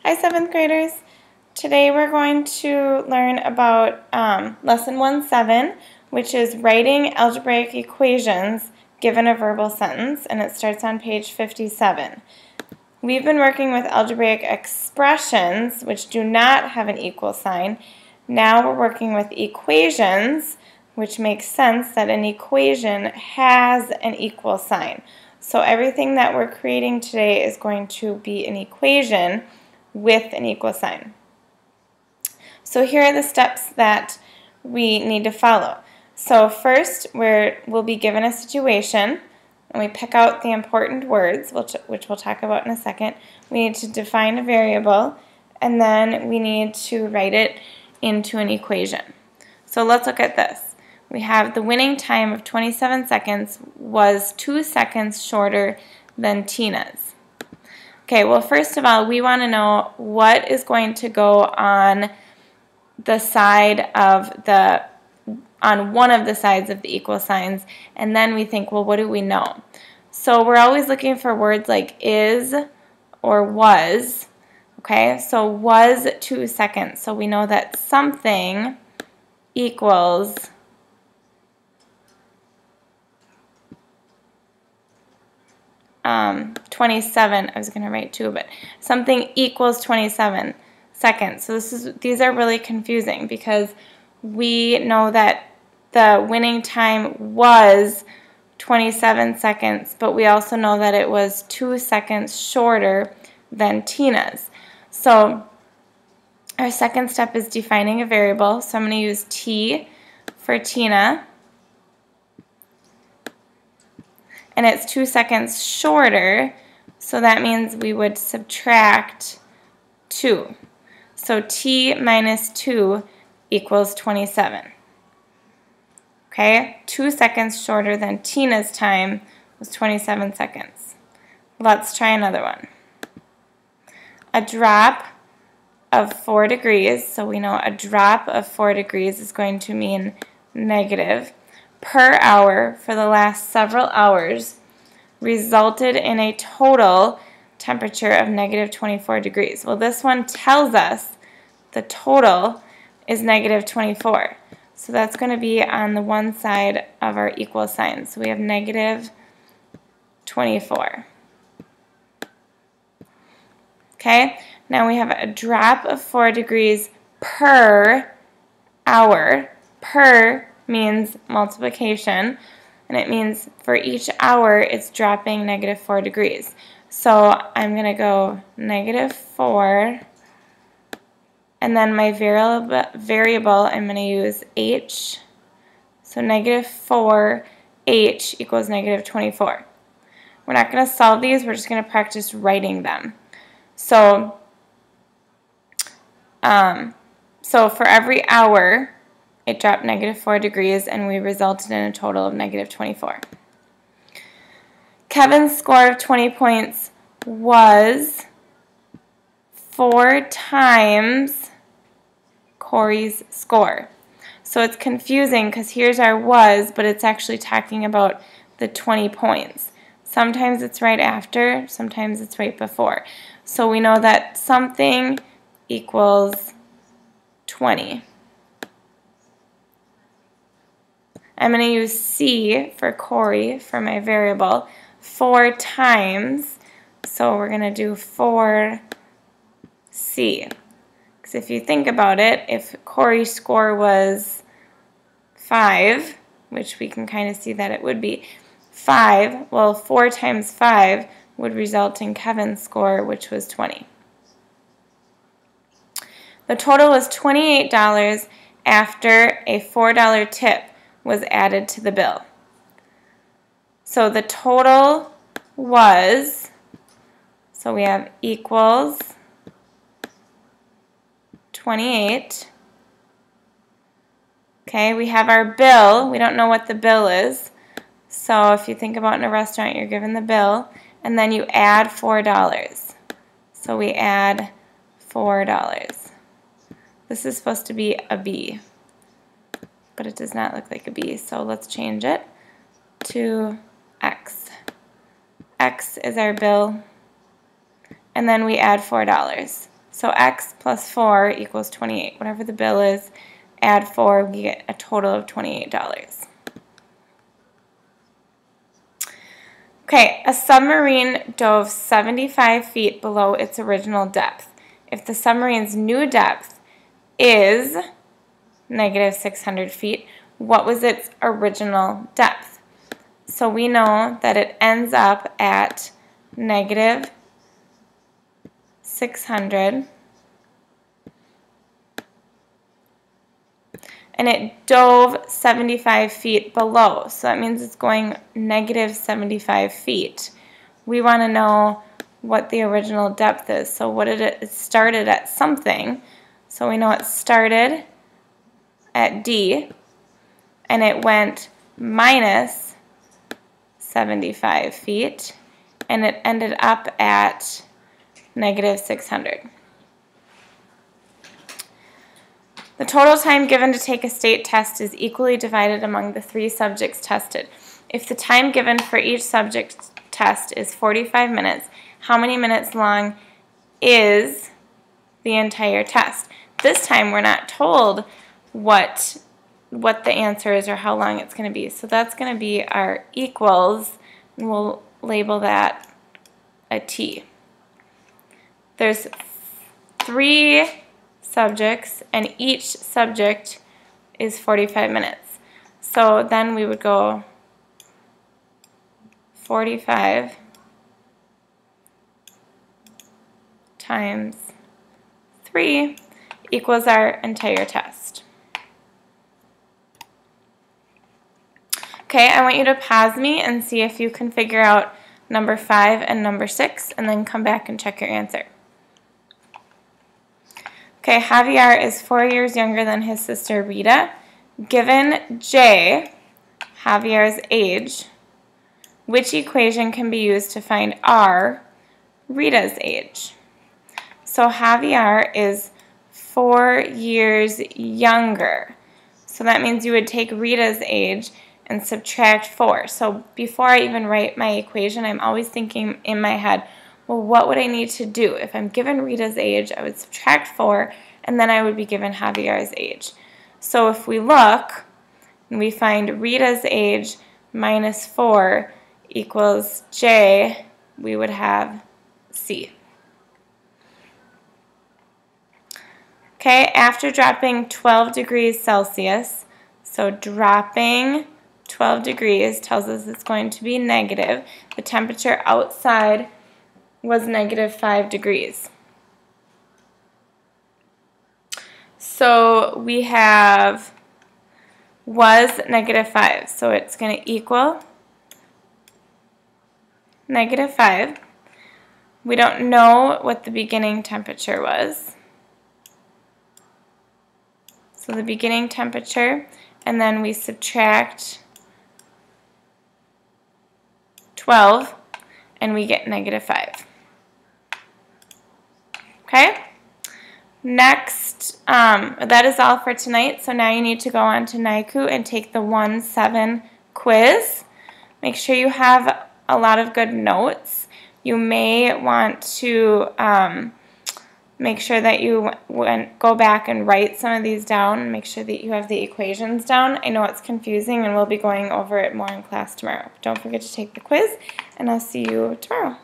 Hi, 7th graders. Today we're going to learn about Lesson 1-7, which is writing algebraic equations given a verbal sentence, and it starts on page 57. We've been working with algebraic expressions, which do not have an equal sign. Now we're working with equations, which makes sense that an equation has an equal sign. So everything that we're creating today is going to be an equation with an equal sign. So here are the steps that we need to follow. So first, we'll be given a situation, and we pick out the important words, which we'll talk about in a second. We need to define a variable, and then we need to write it into an equation. So let's look at this. We have the winning time of 27 seconds was 2 seconds shorter than Tina's. Okay, well, first of all, we want to know what is going to go on the side of on one of the sides of the equal signs, and then we think, well, what do we know? So we're always looking for words like is or was. Okay, so was 2 seconds, so we know that something equals 27. I was going to write 2, but something equals 27 seconds. So these are really confusing because we know that the winning time was 27 seconds, but we also know that it was 2 seconds shorter than Tina's. So our second step is defining a variable. So I'm going to use T for Tina. And it's 2 seconds shorter, so that means we would subtract 2. So T minus 2 equals 27. Okay, 2 seconds shorter than Tina's time was 27 seconds. Let's try another one. A drop of 4 degrees, so we know a drop of 4 degrees is going to mean negative, per hour for the last several hours resulted in a total temperature of negative 24 degrees. Well, this one tells us the total is negative 24. So that's going to be on the one side of our equal sign. So we have negative 24. Okay, now we have a drop of 4 degrees per hour. Per means multiplication, and it means for each hour it's dropping negative 4 degrees. So I'm going to go negative 4, and then my variable I'm going to use h. So negative 4h equals negative 24. We're not going to solve these, we're just going to practice writing them. So for every hour it dropped negative 4 degrees, and we resulted in a total of negative 24. Kevin's score of 20 points was 4 times Corey's score. So it's confusing because here's our was, but it's actually talking about the 20 points. Sometimes it's right after, sometimes it's right before. So we know that something equals 20. I'm going to use C for Corey for my variable 4 times. So we're going to do 4C. Because if you think about it, if Corey's score was 5, which we can kind of see that it would be 5, well, 4 times 5 would result in Kevin's score, which was 20. The total was $28 after a $4 tip was added to the bill. So the total was, so we have equals 28. Okay, we have our bill. We don't know what the bill is. So if you think about in a restaurant, you're given the bill, and then you add $4. So we add $4. This is supposed to be a B, but it does not look like a B, so let's change it to X. X is our bill, and then we add $4. So x plus 4 equals 28. Whatever the bill is, add 4, we get a total of $28. Okay, a submarine dove 75 feet below its original depth. If the submarine's new depth is negative 600 feet, what was its original depth? So we know that it ends up at negative 600, and it dove 75 feet below, so that means it's going negative 75 feet. We want to know what the original depth is. So what did it started at something, so we know it started at D, and it went minus 75 feet, and it ended up at negative 600. The total time given to take a state test is equally divided among the 3 subjects tested. If the time given for each subject test is 45 minutes, how many minutes long is the entire test? This time we're not told what the answer is or how long it's going to be. So that's going to be our equals, and we'll label that a T. There's 3 subjects, and each subject is 45 minutes. So then we would go 45 times 3 equals our entire test. Okay, I want you to pause me and see if you can figure out number 5 and number 6, and then come back and check your answer. Okay, Javier is 4 years younger than his sister Rita. Given J, Javier's age, which equation can be used to find R, Rita's age? So Javier is 4 years younger. So that means you would take Rita's age and subtract 4. So before I even write my equation, I'm always thinking in my head, well, what would I need to do? If I'm given Rita's age, I would subtract 4, and then I would be given Javier's age. So if we look, and we find Rita's age minus 4 equals J, we would have C. Okay, after dropping 12 degrees Celsius, so dropping 12 degrees tells us it's going to be negative. The temperature outside was negative 5 degrees. So we have was negative 5, so it's going to equal negative 5. We don't know what the beginning temperature was. So the beginning temperature, and then we subtract 12, and we get negative 5. Okay? Next, that is all for tonight. So now you need to go on to NICU and take the 1-7 quiz. Make sure you have a lot of good notes. You may want to make sure that you go back and write some of these down and make sure that you have the equations down. I know it's confusing, and we'll be going over it more in class tomorrow. Don't forget to take the quiz, and I'll see you tomorrow.